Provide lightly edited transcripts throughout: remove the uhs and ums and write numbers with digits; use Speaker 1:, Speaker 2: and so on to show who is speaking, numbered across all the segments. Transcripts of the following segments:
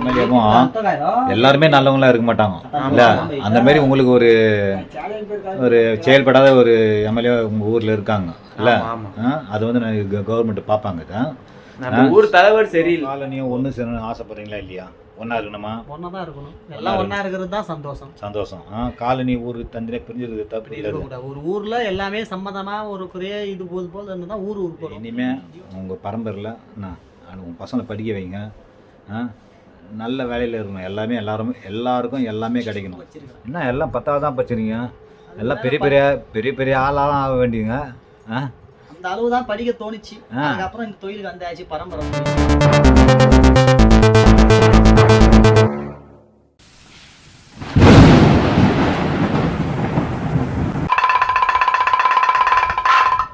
Speaker 1: எம்எல்ஏவும் எல்லாருமே நல்லவங்களா இருக்க மாட்டாங்க இல்லை, அந்த மாதிரி உங்களுக்கு ஒரு செயல்படாத ஒரு எம்எல்ஏ உங்கள் ஊரில் இருக்காங்க இல்லை, அது வந்து கவர்மெண்ட் பார்ப்பாங்க.
Speaker 2: ஊர் தலைவர் சரியில்லை.
Speaker 1: காலனியும் ஒன்று சேரணும்னு ஆசைப்படுறீங்களா இல்லையா? ஒன்றா இருக்கணுமா?
Speaker 3: ஒன்றா தான் இருக்கணும், எல்லாம் ஒன்றா இருக்கிறது தான் சந்தோஷம்.
Speaker 1: சந்தோஷம். காலனி ஊர் தந்திரியாக பிரிஞ்சிருக்கு தப்பு இல்லை.
Speaker 3: ஒரு ஊரில் எல்லாமே சம்மதமாக ஒரு குறைய இது போல் இருந்து தான் ஊர் உருப்படும்.
Speaker 1: இனிமேல் உங்கள் பரம்பரையில் உங்கள் பசங்களை படிக்க வைங்க, நல்ல வேலையில் இருக்கணும். எல்லாருக்கும் எல்லாமே கிடைக்கணும். என்ன எல்லாம் 10வது தான் படிச்சிருங்க, எல்லாம் பெரிய பெரிய ஆளாக ஆக வேண்டியங்க.
Speaker 3: அந்த அளவு தான் படிக்க தோணுச்சு. அதுக்கப்புறம் இந்த தொழிலுக்கு வந்தாச்சு பரம்பரை.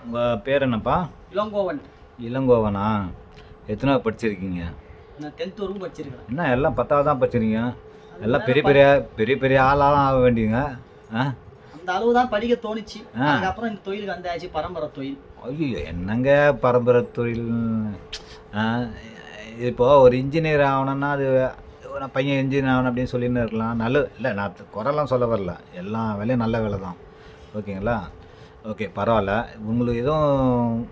Speaker 1: உங்கள் பேர் என்னப்பா?
Speaker 3: இளங்கோவன்.
Speaker 1: இளங்கோவனா? எத்தனாவது படிச்சிருக்கீங்க?
Speaker 3: நான் 10th வரைக்கும் படிச்சிருக்கேன்.
Speaker 1: என்ன எல்லாம் 10வது தான் படிச்சிருக்கீங்க, எல்லாம் பெரிய பெரிய ஆளாக ஆக வேண்டியங்க.
Speaker 3: அந்த அளவு தான் படிக்க தோணுச்சு. அதுக்கப்புறம் இந்த தொழிலுக்கு வந்தாச்சு பரம்பரை தொழில்.
Speaker 1: ஐயோ என்னங்க பரம்பரை தொழில்? இப்போ ஒரு இன்ஜினியர் ஆகணும்னா அது நான் பையன் இன்ஜினியர் ஆகணும் அப்படின்னு சொல்லின்னு இருக்கலாம். இல்லை, நான் குறைலாம் சொல்ல வரல, எல்லா வேலையும் நல்ல வேலை தான். ஓகேங்களா? ஓகே, பரவாயில்ல. உங்களுக்கு எதுவும்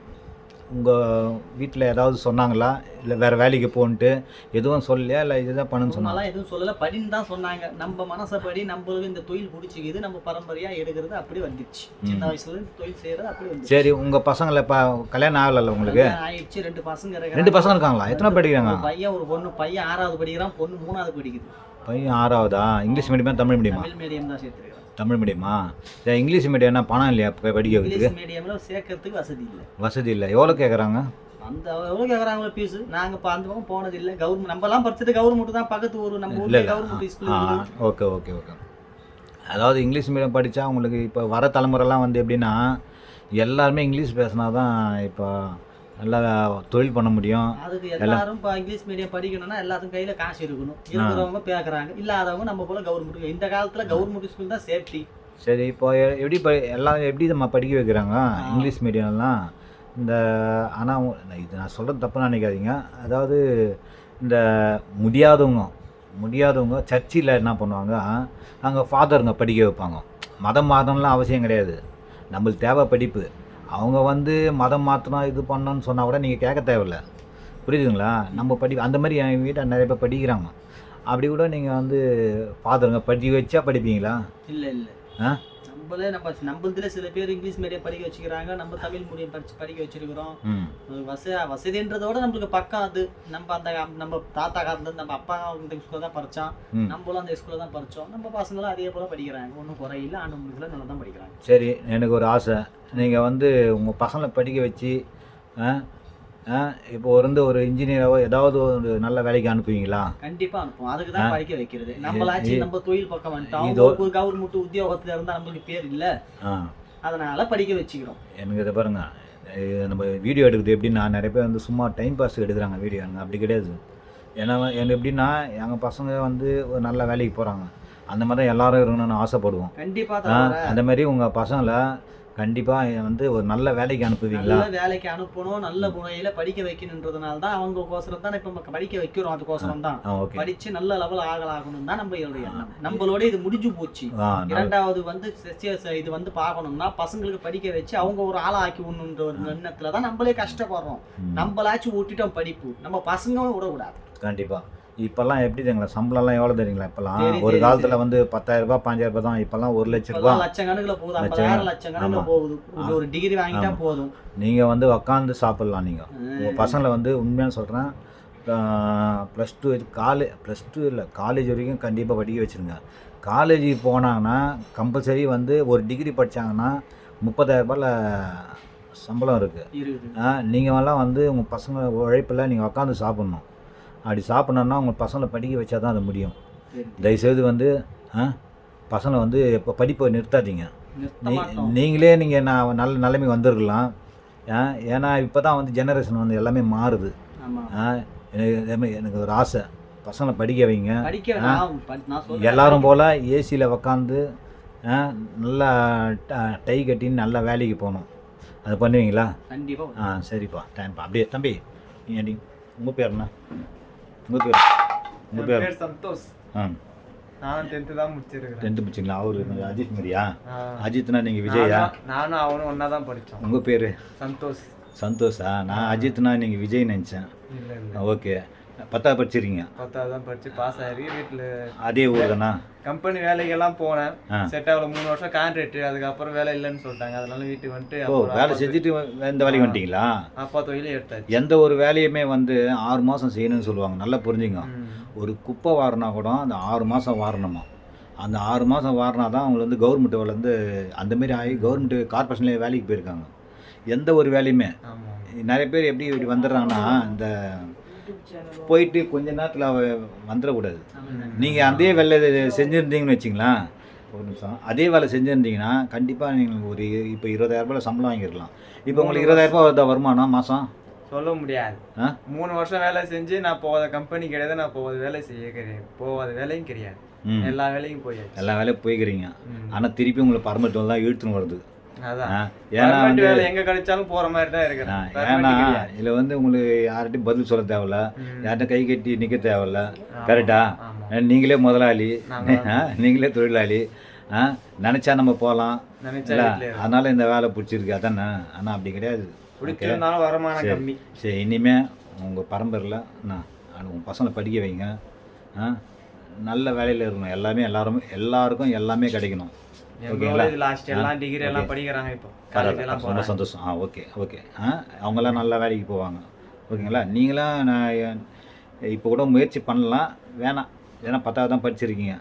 Speaker 1: உங்கள் வீட்டில் ஏதாவது சொன்னாங்களா, இல்லை வேறு வேலைக்கு போன்ட்டு எதுவும் சொல்லலையா, இல்லை இதுதான் பண்ணுன்னு சொன்னாங்க?
Speaker 3: எதுவும் சொல்லலை, படின்னு தான் சொன்னாங்க. நம்ம மனசப்படி நம்மளுக்கு இந்த தொழில் பிடிச்சிக்குது, நம்ம பரம்பரையாக எடுக்கிறது அப்படி வந்துடுச்சு. சின்ன வயசுலேருந்து தொழில் செய்கிறது அப்படி வந்து.
Speaker 1: சரி, உங்கள் பசங்களை இப்போ கல்யாணம் ஆகலை உங்களுக்கு?
Speaker 3: ஆயிடுச்சு. 2 பசங்க
Speaker 1: இருக்காங்க. 2 பசங்க இருக்காங்களா? எத்தனை படிக்கிறாங்க?
Speaker 3: பையன் ஒரு பொண்ணு. பையன் 6வது படிக்கிறான், பொண்ணு 3வது படிக்குது.
Speaker 1: பையன் 6வதா? இங்கிலீஷ் மீடியமா தமிழ் மீடியமா?
Speaker 3: தமிழ் மீடியம் தான் சேர்த்துருக்கேன்.
Speaker 1: தமிழ் மீடியமா? சரி, இங்கிலீஷ் மீடியம்னா பணம் இல்லையா படிக்க வைக்கிறதுக்கு?
Speaker 3: இங்கிலீஷ் மீடியமில் சேர்க்கறதுக்கு வசதி இல்லை.
Speaker 1: எவ்வளோ கேட்குறாங்க?
Speaker 3: எவ்வளோ கேட்குறாங்களோ ஃபீஸு. நாங்கள் இப்போ அந்த பக்கம் போனதில்லை. கவர்மெண்ட் நம்மலாம் படிச்சது கவர்மெண்ட் தான், பக்கத்து ஊர் நம்ம ஊரில் கவர்மெண்ட் ஸ்கூல்.
Speaker 1: ஓகே. அதாவது இங்கிலீஷ் மீடியம் படித்தா உங்களுக்கு இப்போ வர தலைமுறைலாம் வந்து எப்படின்னா எல்லாருமே இங்கிலீஷ் பேசினா தான் இப்போ நல்லா தொழில் பண்ண முடியும்.
Speaker 3: அதுக்கு எல்லாரும் இப்போ இங்கிலீஷ் மீடியம் படிக்கணும்னா எல்லாத்துக்கும் கையில் காசு இருக்கணும். இருக்கிறவங்க பேசுகிறாங்க, இல்லாதவங்க நம்ம போல கவர்மெண்ட். இந்த காலத்தில் கவர்மெண்ட் ஸ்கூல் தான் சேஃப்டி.
Speaker 1: சரி, இப்போ எல்லாம் எப்படி நம்ம படிக்க வைக்கிறாங்க இங்கிலீஷ் மீடியம்லாம்? இந்த ஆனால் இது நான் சொல்கிறது தப்பு நினைக்காதீங்க. அதாவது இந்த முடியாதவங்க சர்ச்சில் என்ன பண்ணுவாங்க, அங்கே ஃபாதருங்க படிக்க வைப்பாங்க. மதம் மாறணும்லாம் அவசியம் கிடையாது, நம்மளுக்கு தேவை படிப்பு. அவங்க வந்து மதம் மாற்றணும் இது பண்ணணும்னு சொன்னால் கூட நீங்கள் கேட்க தேவையில்லை. புரியுதுங்களா? நம்ம அந்த மாதிரி என் வீட்டில் நிறைய பேர் படிக்கிறாங்க. அப்படி கூட நீங்கள் வந்து ஃபாதருங்க படிக்க வச்சா படிப்பீங்களா?
Speaker 3: இல்லை. நம்மளதுல சில பேர் இங்கிலீஷ் மீடியம் படிக்க வச்சுக்கிறாங்க, நம்ம தமிழ் மீடியம் படிக்க வச்சிருக்கிறோம். வசதின்றதோட நம்மளுக்கு பக்கம் அது. நம்ம தாத்தா காலத்துல நம்ம அப்பா இந்த ஸ்கூல்ல தான் படிச்சான், நம்மளும் அந்த ஸ்கூல்ல தான் படிச்சோம். நம்ம பசங்களும் அதே போல படிக்கிறாங்க, ஒன்றும் குறையில்லை. ஆண்டு முடிக்கல நல்லா தான் படிக்கிறாங்க. சரி,
Speaker 1: எனக்கு ஒரு ஆசை, நீங்கள் வந்து உங்கள் பசங்களை படிக்க வச்சு இப்போ ஒரு இன்ஜினியராவோ ஏதாவது ஒரு நல்ல வேலைக்கு அனுப்புவீங்களா?
Speaker 3: கண்டிப்பா அனுப்புவோம். அதுக்கு தான் படிக்க வைக்கிறது. நம்மளாச்சு நம்ம தொழில் பக்கம் வந்துட்டோம். ஒரு கவர்மெண்ட் உத்தியோகத்துல இருந்தா நம்மளுக்கு பேர் இல்லை, அதனால படிக்க வச்சுக்கிறோம்.
Speaker 1: எனக்கு இதை பாருங்க, நம்ம வீடியோ எடுக்குது எப்படின்னா நிறைய பேர் வந்து சும்மா டைம் பாஸ் எடுக்கிறாங்க வீடியோ. எனக்கு அப்படி கிடையாது. ஏன்னா எனக்கு எப்படின்னா எங்கள் பசங்க வந்து ஒரு நல்ல வேலைக்கு போகிறாங்க, அந்த மாதிரி தான் எல்லாரும் இருக்கணும்னு ஆசைப்படுவோம்.
Speaker 3: கண்டிப்பாக
Speaker 1: அந்த மாதிரி உங்கள் பசங்களை கண்டிப்பாக வந்து ஒரு நல்ல வேலைக்கு அனுப்புவீங்களா?
Speaker 3: நல்ல வேலைக்கு அனுப்பணும், நல்ல முறையில் படிக்க வைக்கணுன்றதுனால தான் அவங்க கோசரம் தான் இப்போ படிக்க வைக்கிறோம். அதுக்கோசரம் தான் படித்து நல்ல லெவல் ஆகணும் தான் நம்மளுடைய எண்ணம். நம்மளோட இது முடிஞ்சு போச்சு. 2வது வந்து இது வந்து பார்க்கணும்னா பசங்களுக்கு படிக்க வச்சு அவங்க ஒரு ஆளாக்கி விடணுன்ற ஒரு எண்ணத்தில் தான் நம்மளே கஷ்டப்படுறோம். நம்மளாச்சும் விட்டுட்டோம் படிப்பு, நம்ம பசங்களும் விடக்கூடாது.
Speaker 1: கண்டிப்பாா. இப்போல்லாம் எப்படி தெரியுங்களா, சம்பளம்லாம் எவ்வளோ தெரியுங்களா? இப்போல்லாம் ஒரு காலத்தில் வந்து 10,000 ரூபாய் 5,000 ரூபாய் தான். இப்போல்லாம் 1 லட்ச ரூபா,
Speaker 3: லட்சக்கணக்கில் போகுது. 50,000 லட்சக்கணக்கில் போகுது. ஒரு டிகிரி வாங்கிட்டா போதும்.
Speaker 1: நீங்கள் வந்து உட்காந்து சாப்பிட்லாம். நீங்கள் உங்கள் பசங்களை வந்து உண்மையாக சொல்கிறேன், +2 இல்லை காலேஜ் வரைக்கும் கண்டிப்பாக படிக்க வச்சுருங்க. காலேஜுக்கு போனாங்கன்னா கம்பல்சரி வந்து ஒரு டிகிரி படித்தாங்கன்னா 30,000 ரூபாயில் சம்பளம் இருக்குது. நீங்கள் எல்லாம் வந்து உங்கள் பசங்க உழைப்பில் நீங்கள் உட்காந்து சாப்பிட்ணும். அப்படி சாப்பிட்ணுன்னா உங்கள் பசங்களை படிக்க வச்சா தான் அது முடியும். தயவுசெய்து வந்து பசங்களை வந்து இப்போ படிப்பை நிறுத்தாதீங்க. நீங்கள் நான் நல்ல நிலைமை வந்துருக்கலாம். ஏன்னா இப்போ தான் வந்து ஜெனரேஷன் வந்து எல்லாமே மாறுது. எனக்கு ஒரு ஆசை, பசங்களை படிக்க வைங்க. எல்லாரும் போல் ஏசியில் உக்காந்து நல்லா டை கட்டின்னு நல்லா வேலைக்கு போகணும். அது பண்ணுவீங்களா?
Speaker 3: கண்டிப்பாக.
Speaker 1: சரிப்பா, டைம்ப்பா. அப்படியே தம்பி, ஏடி உங்கள் பேர் என்ன? உங்கள் பேர் உங்கள் பேர்?
Speaker 2: பேர் சந்தோஷ். நான் 10th தான் முடிச்சிருக்கேன்.
Speaker 1: 10th முடிச்சிங்களா? அவரு அஜித் மாதிரியா? அஜித்னா நீங்கள் விஜயா?
Speaker 2: நானும் அவனும் ஒன்றா தான் படித்தோம்.
Speaker 1: உங்கள் பேர்?
Speaker 2: சந்தோஷ்.
Speaker 1: சந்தோஷா? நான் அஜித்னா நீங்கள் விஜய் நினச்சேன்.
Speaker 2: இல்லை இல்லை.
Speaker 1: ஓகே. 10th படிச்சிருக்கீங்க?
Speaker 2: 10th தான் படித்து பாஸ் ஆகி வீட்டில்
Speaker 1: அதே ஊர் தானா?
Speaker 2: கம்பெனி வேலைக்கெல்லாம் போனேன். செட் ஆகல, 3 வருஷம் கான்ட்ராக்ட். அதுக்கப்புறம் வேலை இல்லைன்னு சொல்லிட்டாங்க. அதனால வீட்டுக்கு வந்துட்டு
Speaker 1: வேலை செஞ்சுட்டு இந்த வேலைக்கு வந்துட்டீங்களா?
Speaker 2: அப்பா தொழிலே எடுத்தாச்சு.
Speaker 1: எந்த ஒரு வேலையுமே வந்து 6 மாதம் செய்யணும்னு சொல்லுவாங்க. நல்லா புரிஞ்சுங்க. ஒரு குப்பை வாரினா கூட அந்த 6 மாதம் வாரணுமா. அந்த 6 மாதம் வாரினா தான் அவங்க வந்து கவர்மெண்ட் வேலை அந்தமாரி ஆகி கவர்மெண்ட் கார்பரேஷன்லேயே வேலைக்கு போயிருக்காங்க. எந்த ஒரு வேலையுமே நிறைய பேர் எப்படி இப்படி வந்துடுறாங்கன்னா, இந்த போயிட்டு கொஞ்ச நேரத்தில் வந்துடக்கூடாது. நீங்கள் அதே வேலை செஞ்சுருந்தீங்கன்னு வச்சிங்களேன், ஒரு நிமிஷம், அதே வேலை செஞ்சுருந்தீங்கன்னா கண்டிப்பாக நீங்கள் ஒரு இப்போ 20,000 சம்பளம் வாங்கிடலாம். இப்போ உங்களுக்கு 20,000 வருதா வருமானம் மாதம்?
Speaker 2: சொல்ல முடியாது. 3 வருஷம் வேலை செஞ்சு நான் போகாத கம்பெனி கிடையாது, நான் போகாத வேலை செய்ய கிடையாது, போகாத வேலையும் கிடையாது. எல்லா வேலையும் போயாச்சு.
Speaker 1: எல்லா வேலையும் போய்க்கிறீங்க. ஆனால் திருப்பி உங்களுக்கு பர்மனெண்ட் தான் இழுத்துன்னு வருது.
Speaker 2: அதான் ஏன்னா வந்து எங்க கிடைச்சாலும் போற மாதிரி தான் இருக்கிறேன்.
Speaker 1: ஏன்னா இதுல வந்து உங்களுக்கு யார்கிட்டையும் பதில் சொல்ல தேவையில்ல, யார்கிட்ட கை கட்டி நிக்க தேவையில்ல. கரெக்டா? நீங்களே முதலாளி, நீங்களே தொழிலாளி. நினைச்சா நம்ம போகலாம். அதனால இந்த வேலை பிடிச்சிருக்கு அதானே. ஆனால் அப்படி கிடையாது.
Speaker 2: பிடிச்சிருந்தாலும் வருமானம் கம்மி.
Speaker 1: சரி, இனிமே உங்க பரம்பரையில் உங்க பசங்களை படிக்க வைங்க. நல்ல வேலையில் இருக்கணும். எல்லாருக்கும் எல்லாமே கிடைக்கணும். ஓகேங்களா?
Speaker 2: லாஸ்ட் எல்லாம் டிகிரி எல்லாம் படிக்கிறாங்க இப்போ.
Speaker 1: ரொம்ப சந்தோஷம். Okay okay. அவங்களாம் நல்ல வேலைக்கு போவாங்க. ஓகேங்களா? நீங்களாம் நான் இப்போ கூட முயற்சி பண்ணலாம். வேணாம், ஏன்னா 10th தான் படிச்சிருக்கீங்க.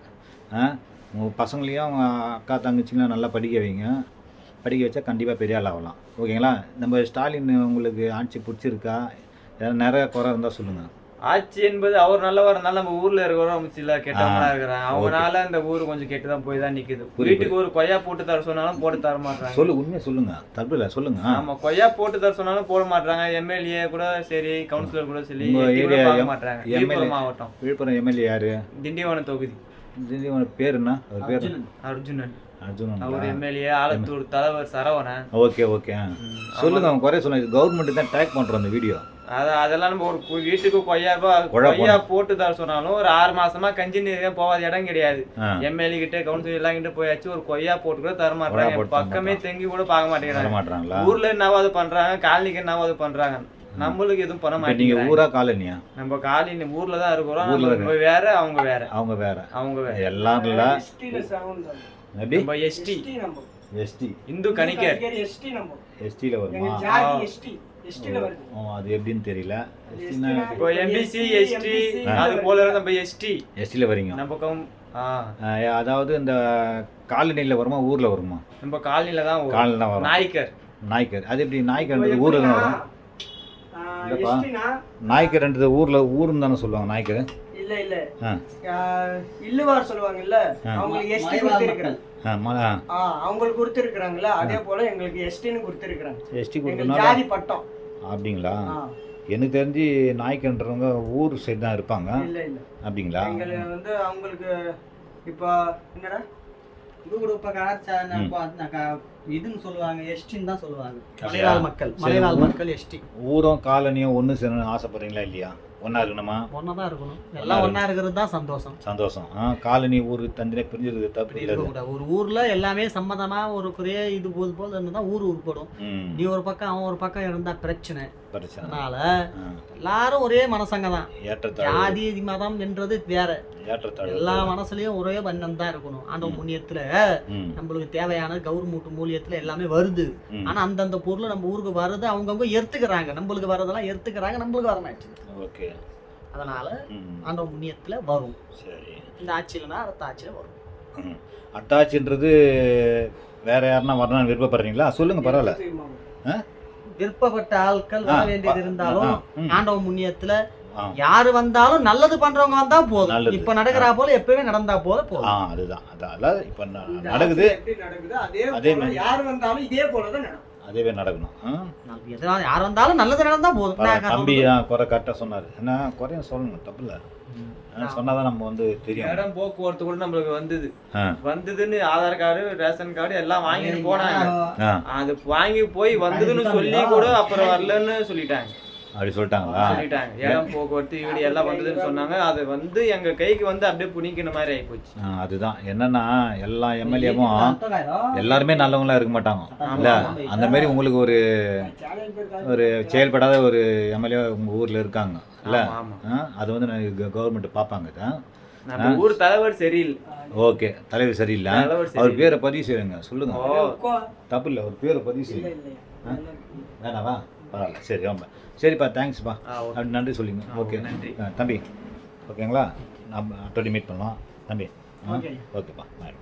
Speaker 1: உங்கள் பசங்களையும் அவங்க அக்கா தங்கச்சிங்களாம் நல்லா படிக்க வைங்க. படிக்க வச்சா கண்டிப்பாக பெரிய ஆள் ஆகலாம். ஓகேங்களா? நம்ம ஸ்டாலின் உங்களுக்கு ஆட்சி பிடிச்சிருக்கா? நிறைய குறை இருந்தால் சொல்லுங்கள்.
Speaker 2: ஆட்சி என்பது அவர் நல்லவா இருந்தாலும் நம்ம ஊர்ல இருக்கிறவங்க சில கெட்டவங்களா இருக்கிறாங்க. அவங்களால இந்த ஊர் கொஞ்சம் கெட்டுதான் போய் தான் நிக்குது. வீட்டுக்கு ஒரு கொய்யா போட்டு தர சொன்னாலும் போட்டு தர மாட்டாங்க.
Speaker 1: உண்மையை சொல்லுங்க, தப்பில்ல சொல்லுங்க.
Speaker 2: ஆமா, கொய்யா போட்டு தர சொன்னாலும் போட மாட்டாங்க. எம்எல்ஏ கூட சரி, கவுன்சிலர் கூட சரி பார்க்க மாட்டாங்க. விழுப்புரம் மாவட்டம்.
Speaker 1: விழுப்புரம் எம்எல்ஏ யாரு?
Speaker 2: திண்டிவனம் தொகுதி.
Speaker 1: திண்டிவனம் பேர் என்ன? பேர்
Speaker 2: அர்ஜுனன்.
Speaker 1: அர்ஜுனன்.
Speaker 2: அவர் எம்எல்ஏ. ஆலத்தூர் தலைவர் சரவணன்.
Speaker 1: Okay okay. சொல்லுங்க, அவங்க குறைய சொல்லுங்க. கவர்மெண்ட் தான் டேக் பண்றோம் அந்த வீடியோ.
Speaker 2: அதெல்லாம் நம்ம ஒரு வீட்டுக்கு கொய்யா போட்டு தர சொன்னாலும் ஒரு 6 மாசமா கஞ்சி நீர் போகாத இடம் கிடையாது. எம்எல்ஏ கிட்ட கவுன்சிலர் எல்லாம் கிட்ட போயாச்சு, ஒரு கொய்யா போட்டு கூட தர மாட்டாங்க. பக்கமே தெங்கி கூட பார்க்க மாட்டேங்கிறாங்க. ஊர்ல என்னவாது பண்றாங்க, காலனிக்கு என்னவாது பண்றாங்க. நம்மளுக்கு எதுவும் பண்ண மாட்டேங்க.
Speaker 1: ஊரா காலனியா?
Speaker 2: நம்ம காலனி ஊர்ல தான் இருக்கிறோம். நம்ம வேற, அவங்க வேற. அவங்க வேற.
Speaker 1: எல்லாம் எஸ்டி
Speaker 2: இந்து கணிக்கர்
Speaker 1: எஸ்டில வருமா? அது எப்படின்னு தெரியல.
Speaker 2: இப்போ எம்பிசி எஸ்டி அது போல நம்ம எஸ்டில
Speaker 1: வரீங்க.
Speaker 2: நம்ம
Speaker 1: அதாவது இந்த காலனில வருமா ஊர்ல வருமா?
Speaker 2: நம்ம காலனில தான் வரும்.
Speaker 1: நாய்க்கர். அது எப்படி நாய்க்கர்ன்றது ஊர்ல தான் வரும்? இல்லப்பா, நாய்க்கர்ன்றது ஊருன்னு தானே சொல்லுவாங்க. நாய்க்கர்
Speaker 4: இல்ல இல்ல இல்லுவார் சொல்லுவாங்கல்ல, அவங்களுக்கு எஸ்டி கொடுத்திருக்காங்க. அவங்களுக்கு கொடுத்திருக்காங்கல்ல, அதே போல எங்களுக்கு எஸ்டின்னு கொடுத்திருக்காங்க.
Speaker 1: எஸ்டி
Speaker 4: கொடுத்தா ஜாதி பட்டம்.
Speaker 1: அப்படிங்களா? எனக்கு தெரிஞ்சு நாய்க்கன்றவங்க ஊர் சைடு தான் இருப்பாங்க.
Speaker 4: இல்ல இல்ல.
Speaker 1: அப்படிங்களா?
Speaker 4: எங்களுக்கு வந்து அவங்களுக்கு இப்போ என்னடா
Speaker 3: இது கூட இதுன்னு சொல்லுவாங்க, எஸ்டின்னு தான் சொல்லுவாங்க. மலையாள மக்கள் எஸ்டி.
Speaker 1: ஊரும் காலனியும் ஒன்று சேரணும்னு ஆசைப்படுறீங்களா இல்லையா? ஒன்றா இருக்கணுமா?
Speaker 3: ஒன்றா தான் இருக்கணும். எல்லாம் ஒன்றா இருக்கிறது தான் சந்தோஷம்.
Speaker 1: காலனி ஊர் தந்திரம் பிரிஞ்சிருக்கு தப்பு இல்லை.
Speaker 3: ஒரு ஊர்ல எல்லாமே சம்மதமா ஒரு குறைய இது போல் இருந்தா ஊர் உருப்படும். நீ ஒரு பக்கம் அவன் ஒரு பக்கம் இருந்தா பிரச்சனை. அதனால எல்லாரும் ஒரே மனசங்க தான். ஜாதி மதம் என்றது வேற. எல்லா மனசுலயும் ஒரே வண்ணம் தான் இருக்கணும். அந்த முன்னியத்துல நம்மளுக்கு தேவையான கவர்மெண்ட் மூலியத்துல எல்லாமே வருது. ஆனா அந்தந்த பொருள் நம்ம ஊருக்கு வருது, அவங்கவுங்க எடுத்துக்கிறாங்க. நம்மளுக்கு வரதெல்லாம் எடுத்துக்கிறாங்க, நம்மளுக்கு வர மாட்டேங்குது. அதனால அந்த முன்னியத்துல வரும். இந்த ஆட்சியிலனா அடுத்த ஆட்சியில வரும்.
Speaker 1: அத்தாட்சின்றது வேற யாருன்னா வரணும்னு விருப்பப்படுறீங்களா? சொல்லுங்க, பரவாயில்ல.
Speaker 3: விருப்பப்பட்ட ஆட்கள் வர வேண்டியது இருந்தாலும் ஆண்டவ முன்னியத்துல யாரு வந்தாலும் நல்லது பண்றவங்க வந்தா போதும். இப்ப நடக்கிறா போல எப்பவுமே நடந்தா போல போதும்.
Speaker 1: அதுதான் இப்ப நடக்குது.
Speaker 4: அதே மாதிரி யாரு வந்தாலும் இதே போலதான் நடக்கும்.
Speaker 1: அதேவே நடக்கணும்.
Speaker 3: யார் வந்தாலும் நல்லது நடந்தா போதும்.
Speaker 1: தம்பி குறை கரெக்டா சொன்னாரு. என்ன குறையும் சொல்லணும், தப்பு இல்ல. சொன்னாதான் நம்ம வந்து தெரியும்.
Speaker 2: இடம் போக்குவரத்து கூட நம்மளுக்கு வந்ததுன்னு ஆதார் கார்டு, ரேஷன் கார்டு எல்லாம் வாங்கிட்டு போனாங்க. அது வாங்கி போய் வந்ததுன்னு சொல்லி கூட அப்புறம் வரலன்னு சொல்லிட்டாங்க.
Speaker 1: அப்படி சொல்லிட்டாங்களா?
Speaker 2: சொல்லிட்டாங்க. இடம் போக்குவரத்து வீடு எல்லாம் வந்ததுன்னு சொன்னாங்க. அது வந்து எங்க கைக்கு வந்து அப்படியே புனிக்கின மாதிரி ஆகி போச்சு.
Speaker 1: அதுதான் என்னன்னா எல்லா எம்எல்ஏவும் எல்லாருமே நல்லவங்களா இருக்க மாட்டாங்க இல்ல. அந்த மாதிரி உங்களுக்கு ஒரு செயல்படாத ஒரு எம்எல்ஏ உங்க ஊர்ல இருக்காங்க இல்ல. அது வந்து கவர்மெண்ட் பார்ப்பாங்க தான்.
Speaker 2: நம்ம ஊர் தலைவர் சரியில்லை.
Speaker 1: ஓகே, தலைவர் சரியில்லை. அவர் பேரை பதிவு செய்யுங்க, சொல்லுங்க. தப்பு இல்லை, அவர் பேரை பதிவு செய்யுங்க. வேணாவா? பரவாயில்ல, சரி ரொம்ப சரிப்பா, தேங்க்ஸ்ப்பா. அப்படி நன்றி சொல்லிங்க. ஓகே
Speaker 2: நன்றி
Speaker 1: தம்பி. ஓகேங்களா? நம்ம 20 மீட் பண்ணலாம் தம்பி. ஓகேப்பா, பாய்.